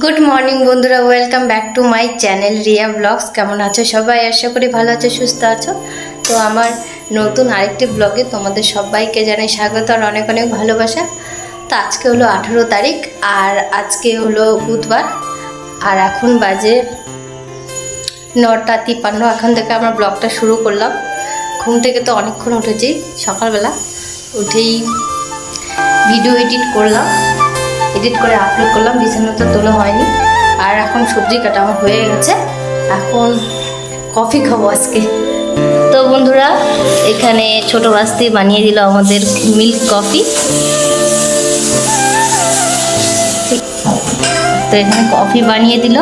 Good morning বন্ধুরা, welcome back to my channel Riya vlogs. কেমন আছো সবাই? আশা করি ভালো আছো, সুস্থ আছো। তো আমার নতুন আরেকটি ব্লগে তোমাদের সবাইকে জানাই স্বাগত আর অনেক অনেক ভালোবাসা। তো আজকে হলো 18 তারিখ আর আজকে হলো বুধবার আর এখন বাজে 9:53। এখন থেকে আমরা ব্লগটা শুরু করলাম। ঘুম থেকে তো অনেকক্ষণ উঠেছি, সকালবেলা উঠেই ভিডিও এডিট করলাম, এডিট করে আপলোড করলাম। বিছানা তো তোলা হয়নি আর এখন সবজি কাটা আমার হয়ে গেছে। এখন কফি খাবো আজকে। তো বন্ধুরা, এখানে ছোট বাস্তি বানিয়ে দিল আমাদের মিল্ক কফি। তো এখানে কফি বানিয়ে দিল।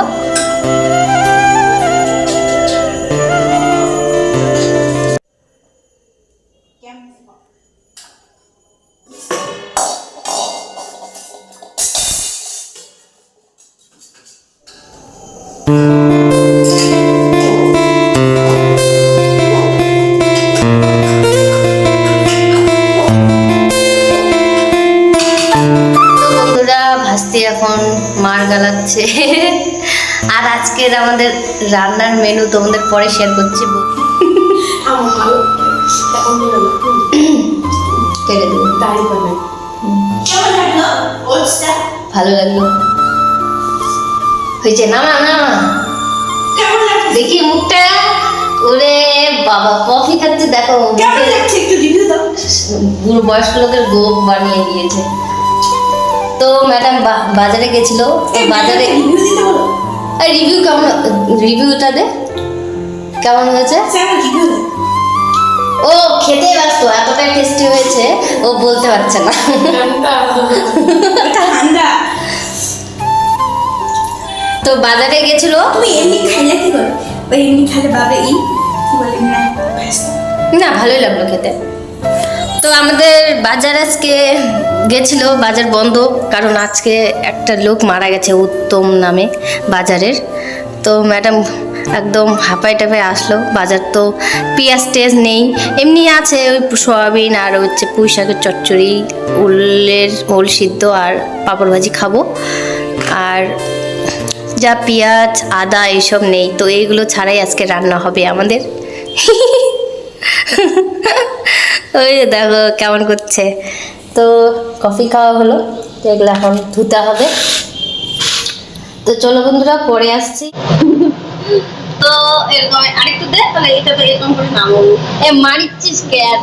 এখন মার গালাচ্ছে। আর আজকের আমাদের রান্নার মেনু তোমাদের পরে শেয়ার করছি। ভালো লাগলো হয়েছে না? না না দেখি মুখটা। ওরে বাবা, কফি খাচ্ছে দেখো। বুড়ো বয়স্ক লোকের গোপ বানিয়ে দিয়েছে। তো ম্যাডাম বাজারে গেছিল, বাজারে রিভিউ কেমন, রিভিউটা দে কেমন হয়েছে। ও খেতে ব্যস্ত, এতটাই টেস্টি হয়েছে ও বলতে পারছে না। তো বাজারে গেছিল। তুমি এমনি খাইলে কি করে? ওই এমনি খাইলে বাবা কি বলে না, ভালোই লাগলো খেতে। তো আমাদের বাজার আজকে গেছিল, বাজার বন্ধ কারণ আজকে একটা লোক মারা গেছে উত্তম নামে বাজারের। তো ম্যাডাম একদম হাঁপাই টাপাই আসলো। বাজার তো পেঁয়াজ টেজ নেই, এমনি আছে ওই সয়াবিন আর হচ্ছে পুঁই শাকের চচ্চড়ি, ওল সিদ্ধ আর পাঁপড় ভাজি খাবো। আর যা পেঁয়াজ আদা এইসব নেই, তো এইগুলো ছাড়াই আজকে রান্না হবে আমাদের। ওই দেখো কেমন করছে। তো কফি খাওয়া হলো, তো এগুলো এখন ধুতে হবে। তো চলো বন্ধুরা, পরে আসছি। তো এরকম আরেকটু দে, তাহলে এটা তো এরকম করে নামো। এ মারিচ্ছিস কেন?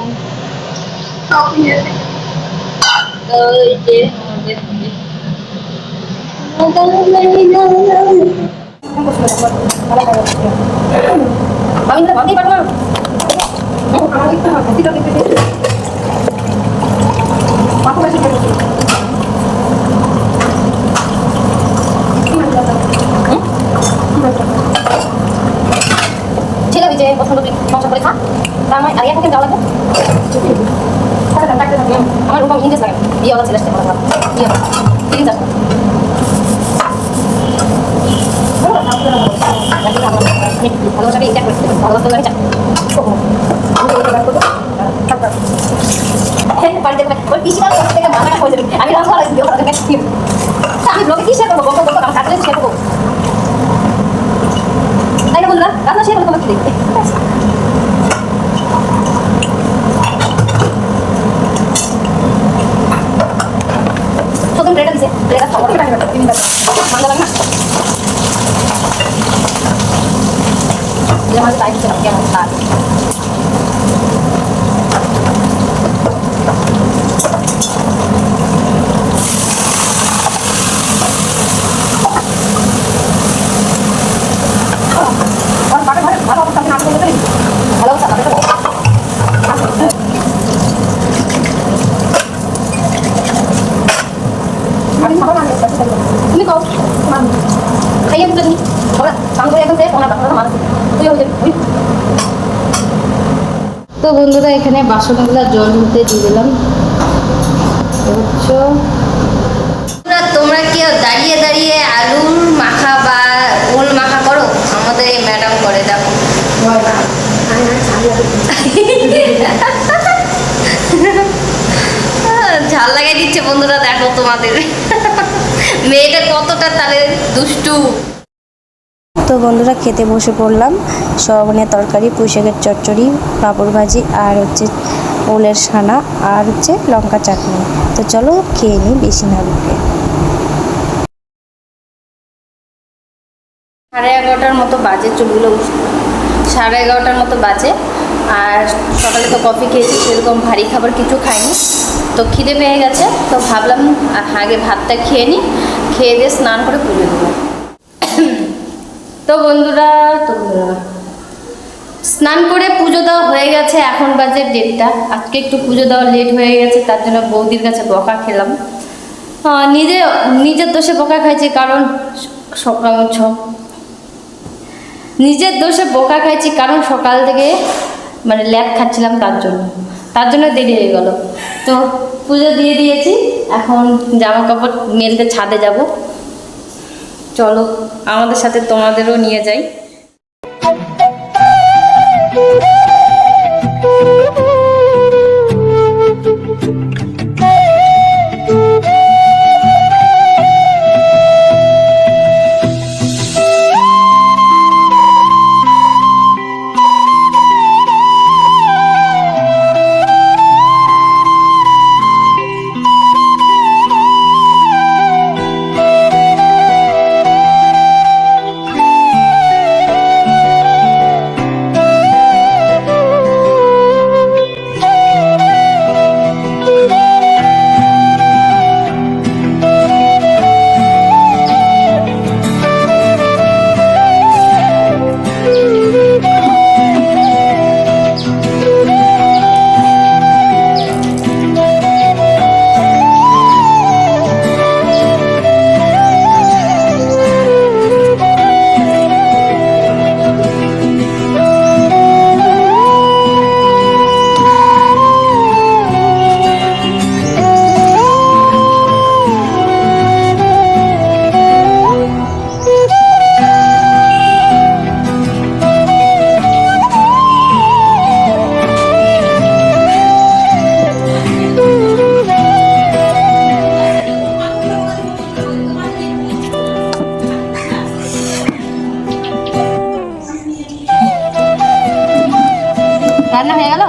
তো এই যে আমি তো ভাবতেই পারবো না। ছেলে যে পছন্দ সংসার করে খা, তা আমার আর এখন যাওয়া লাগবে। আমার রূপম ইংলিশ লাগে, বিয়ে হওয়ার ছেলে আসতে বলা বিয়ে হবে 3 4 ভালোবাসাকে ইচ্ছা করতে ভালোবাসতে লাগে। বাড়িতে ওই পিসিটার কাছ থেকে মাথাটা হয়ে যাবে। আমি রান্না করাই দিও, আমি ব্লগে কি শেয়ার করবো? বলতে বলতে আমার কাছে শেয়ার করবো, তাই না বন্ধুরা? রান্না শেয়ার করবো তোমাকে দেখবে। প্রথম প্লেটটা দিছে, প্লেটটা খাবো মাংস লাগে না, যে মাঝে তাই দিচ্ছে না কেমন তার। তুমি কও খাইয়ে বুঝে তুমি স্নান করে এখন মানুষ তুই হয়ে যাবি। তো বন্ধুরা, এখানে বাসনগুলো জল ধুতে দিয়ে দিলাম। তোমরা কি দাঁড়িয়ে দাঁড়িয়ে আলুর মাখা বা ওল মাখা করো? আমাদের এই ম্যাডাম করে, দেখো ঝাল লাগাই দিচ্ছে বন্ধুরা, দেখো তোমাদের। মেয়েটা কতটা তাহলে দুষ্টু। তো বন্ধুরা খেতে বসে পড়লাম। সয়াবিনের তরকারি, পুঁই শাকের চচ্চড়ি, পাঁপড় ভাজি, আর হচ্ছে ওলের ছানা, আর হচ্ছে লঙ্কা চাটনি। তো চলো খেয়ে নিই বেশি না রুখে। 11:30 মতো বাজে, চুলগুলো 11:30 মতো বাজে। আর সকালে তো কফি খেয়েছি, সেরকম ভারী খাবার কিছু খাইনি। তো খিদে পেয়ে গেছে, তো ভাবলাম আগে ভাতটা খেয়ে নিই, খেয়ে দিয়ে স্নান করে পুজো দেবো। তো বন্ধুরা স্নান করে পুজো দেওয়া হয়ে গেছে, এখন বাজে 1:30। আজকে একটু পুজো দেওয়া লেট হয়ে গেছে, তার জন্য বৌদির কাছে বকা খেলাম। নিজের দোষে বকা খাইছি, কারণ নিজের দোষে বকা খাইছি, কারণ সকাল থেকে মানে ল্যাব খাচ্ছিলাম, তার জন্য দেরি হয়ে গেল। তো পুজো দিয়ে দিয়েছি, এখন জামা কাপড় মেলতে ছাদে যাব। চলো আমাদের সাথে তোমাদেরও নিয়ে যাই। রান্না হয়ে গেল?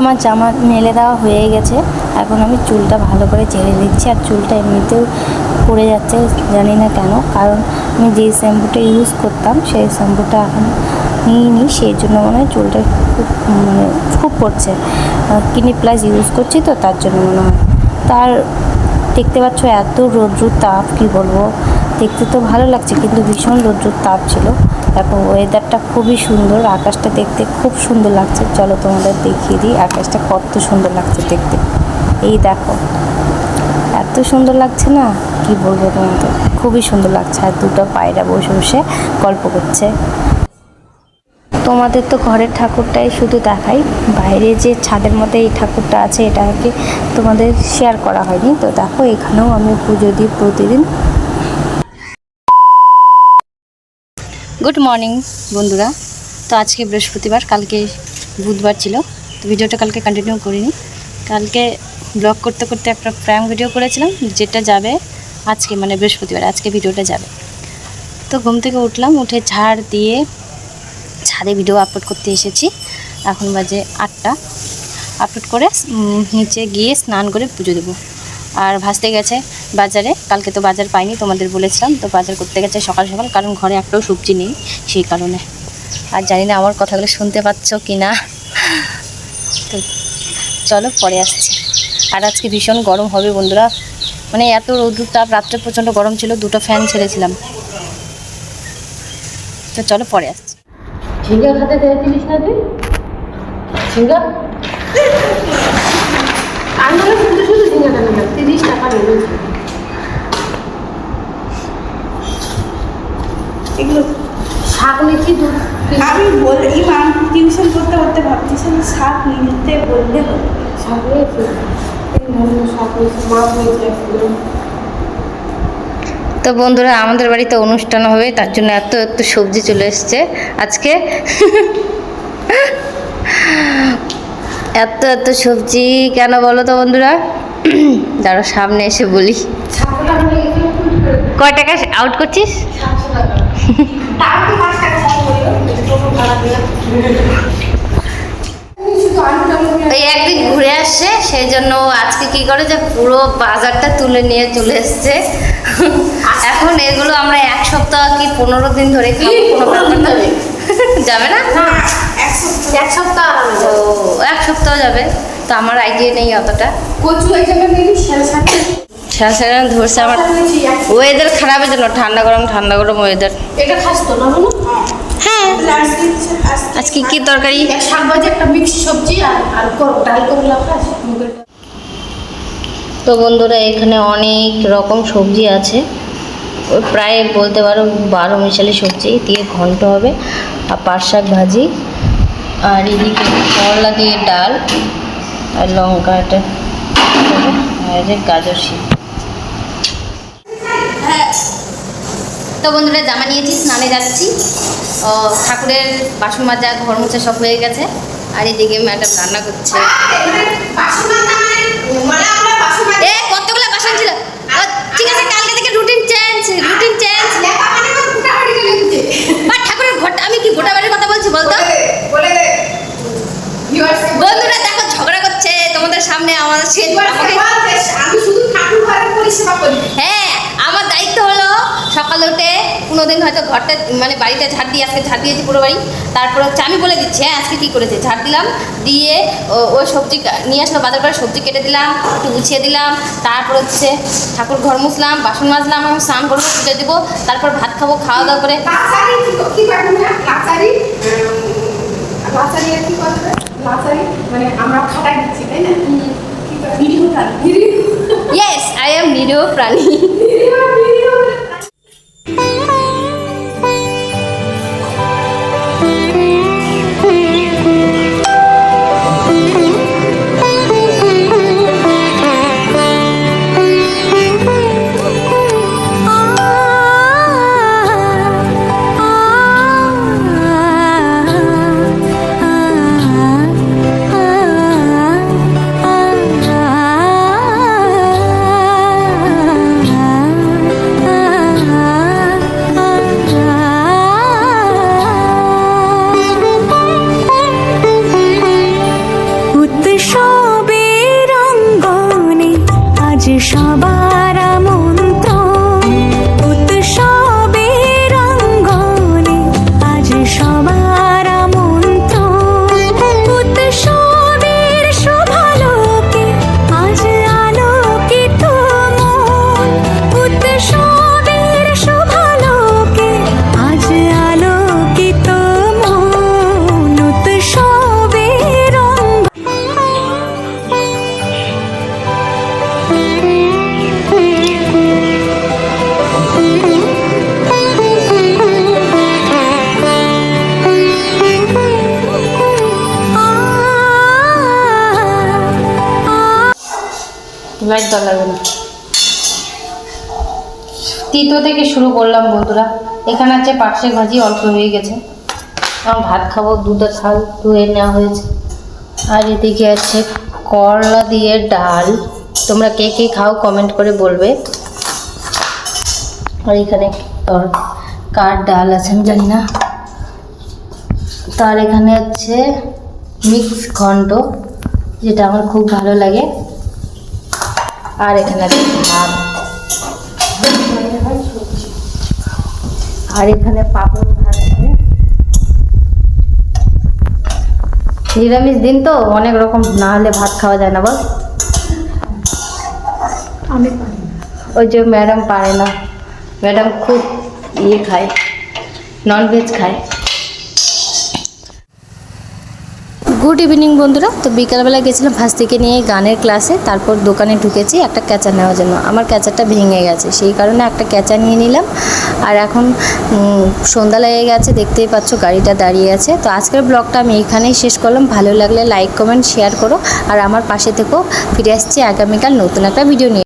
আমার জামা মেলে দেওয়া হয়ে গেছে, এখন আমি চুলটা ভালো করে ঝেড়ে দিচ্ছি। আর চুলটা এমনিতেও পড়ে যাচ্ছে, জানি না কেন, কারণ আমি যেই শ্যাম্পুটা ইউজ করতাম সেই শ্যাম্পুটা এখন নিইনি, সেই জন্য মনে হয় চুলটা খুব পড়ছে। ক্লিনিক প্লাস ইউজ করছি তো তার জন্য মনে হয়। তার দেখতে পাচ্ছ এত রৌদ্রুর তাপ, কি বলবো, দেখতে তো ভালো লাগছে কিন্তু ভীষণ রৌদ্রুর তাপ ছিল। এখন ওয়েদারটা খুবই সুন্দর, আকাশটা দেখতে খুব সুন্দর লাগছে। চলো তোমাদের দেখিয়ে দিই আকাশটা কত সুন্দর লাগছে দেখতে। এই দেখো এত সুন্দর লাগছে না, কি বলবো তোমাদের, খুবই সুন্দর লাগছে। আর দুটো পায়রা বসে বসে গল্প করছে। তোমাদের তো ঘরের ঠাকুরটাই শুধু দেখাই, বাইরে যে ছাদের মধ্যে এই ঠাকুরটা আছে এটাকে তোমাদের শেয়ার করা হয়নি। তো দেখো এখানেও আমি পুজো দিই প্রতিদিন। গুড মর্নিং বন্ধুরা। তো আজকে বৃহস্পতিবার, কালকে বুধবার ছিল, তো ভিডিওটা কালকে কন্টিনিউ করিনি। কালকে ব্লগ করতে করতে একটা প্র্যাঙ্ক ভিডিও করেছিলাম, যেটা যাবে আজকে, মানে বৃহস্পতিবার আজকে ভিডিওটা যাবে। তো ঘুম থেকে উঠলাম, উঠে ঝাড় দিয়ে ছাদে ভিডিও আপলোড করতে এসেছি। এখন বাজে 8টা। আপলোড করে নিচে গিয়ে স্নান করে পুজো দেবো। আর ভাসতে গেছে বাজারে, কালকে তো বাজার পাইনি, তোমাদের বলেছিলাম। তো বাজার করতে গেছে সকাল সকাল, কারণ ঘরে একটাও সবজি নেই সেই কারণে। আর জানি না আমার কথাগুলো শুনতে পাচ্ছ কি না। তো চলো পরে আসছি। আর আজকে ভীষণ গরম হবে বন্ধুরা, মানে এত রৌদ্র তাপ, রাত্রে প্রচণ্ড গরম ছিল, 2টো ফ্যান ছেড়েছিলাম। তো চলো পরে আসছি। ঝিঙ্গা খাতে চাইছিলিস না তুই? ঝিঙ্গা আমি শুধু শুধু ঝিঙ্গাটা নিলাম, 30 টাকা নিল। এগুলো শাক নিচ্ছি দুধ আমি ইমা টিউশন করতে করতে ভাবছিস আমি শাক নিতে বললে হতো। শাক নিয়েছি শাক নিয়েছি মাছ নিয়েছি। তো বন্ধুরা আমাদের বাড়িতে অনুষ্ঠান হবে, তার জন্য এত এত সবজি চলে এসছে আজকে। এত এত সবজি কেন বলো তো বন্ধুরা? দাঁড়া সামনে এসে বলি। কয় টাকা আউট করছিস? ওই একদিন ঘুরে আসছে, সেই জন্য আজকে কি করে যে পুরো বাজারটা তুলে নিয়ে চলে এসছে। এখন এগুলো আমরা 1 সপ্তাহ কি 15 দিন ধরে খাবো, কোনো ব্যাপার না। যাবে না? এক সপ্তাহ তো 1 সপ্তাহ যাবে, তো আমার আইডিয়া নেই অতটা। কচু এই জায়গায় নিবি সারা ধরছে আমার ওয়েদার খারাপের জন্য, ঠান্ডা গরম ওয়েদার। এটা খাস তো না বলো? হ্যাঁ। আজকে কি তরকারি? শাক ভাজি, একটা মিক্স সবজি আর ডাল করলা খাস। তো বন্ধুরা এখানে অনেক রকম সবজি আছে, ওই প্রায় বলতে পারো 12 মিশালি সবজি দিয়ে ঘন্ট হবে, আর পাট শাক ভাজি, আর এদিকে করলা দিয়ে ডাল, আর লঙ্কা এটা, আর গাজর সিদ্ধ। তো বন্ধুরা জামা নিয়েছি, স্নানে যাচ্ছি। ঠাকুরের বাসন মাজা ঘর মোছা সব হয়ে গেছে, আর এদিকে ম্যাডাম রান্না করছে। কতগুলো বাসন ছিল? ঠিক আছে, কালকে থেকে রুটিন চেঞ্জ। ঠাকুরের ঘরটা আমি কি গোটা বাড়ির কথা বলছি বলতো? বন্ধুরা দেখো ঝগড়া করছে তোমাদের সামনে। আমার আমি শুধু ঠাকুর ঘরের পরিষেবা করি। হ্যাঁ, আমার দায়িত্ব হলো সকালে উঠে কোনোদিন হয়তো ঘরটা মানে বাড়িটা ঝাড় দিয়ে, আজকে ঝাড় দিয়েছি পুরো বাড়ি। তারপর হচ্ছে আমি বলে দিচ্ছি হ্যাঁ আজকে কী করেছে, ঝাড় দিলাম, দিয়ে ওই সবজি নিয়ে আসলো বাজার করে, সবজি কেটে দিলাম, একটু গুছিয়ে দিলাম। তারপর হচ্ছে ঠাকুর ঘর মুছলাম, বাসন মাজলাম, আমি স্নান করবো, পুজো দেবো, তারপর ভাত খাবো, খাওয়া দাওয়া করে। মানে আমরা খাটাই দিচ্ছি তাই না? ইয়েস, আই এম নিরীহ প্রাণী। সবার আমন্ত্রণ উৎসবের অঙ্গনে, আজ সবার আমন্ত্রণ উৎসবের শোভালোকে, আজ আলোকিত মন উৎসবের শোভালোকে, আজ আলোকিত মন উৎসবের লাইট দরকার লাগবে না। তৃতীয় থেকে শুরু করলাম বন্ধুরা। এখানে আছে পাট শাক ভাজি, অল্প হয়ে গেছে। আমার ভাত খাবো, দুটো থাল ধুয়ে নেওয়া হয়েছে। আর এদিকে আছে করলা দিয়ে ডাল। তোমরা কে কে খাও কমেন্ট করে বলবে। আর এখানে কার ডাল আছে আমি জানি না। তার এখানে আছে মিক্স ঘন্ট, যেটা আমার খুব ভালো লাগে। আর এখানে আছে ভাত, আর এখানে পাপড় ভাজছে। নিরামিষ দিন তো অনেক রকম না হলে ভাত খাওয়া যায় না বল। আমি ওই যে ম্যাডাম পারে না, ম্যাডাম খুব খায়, ননভেজ খায়। গুড ইভিনিং বন্ধুরা। তো বিকালবেলা গেছিলাম ভাস্তিকে নিয়ে গানের ক্লাসে, তারপর দোকানে ঢুকেছি একটা ক্যাচা নেওয়ার জন্য। আমার ক্যাচারটা ভেঙে গেছে, সেই কারণে একটা ক্যাচা নিয়ে নিলাম। আর এখন সন্ধ্যা লেগে গেছে, দেখতেই পাচ্ছ গাড়িটা দাঁড়িয়ে আছে। তো আজকের ব্লগটা আমি এইখানেই শেষ করলাম। ভালো লাগলে লাইক কমেন্ট শেয়ার করো, আর আমার পাশে থেকেও। ফিরে আসছি আগামীকাল নতুন একটা ভিডিও নিয়ে।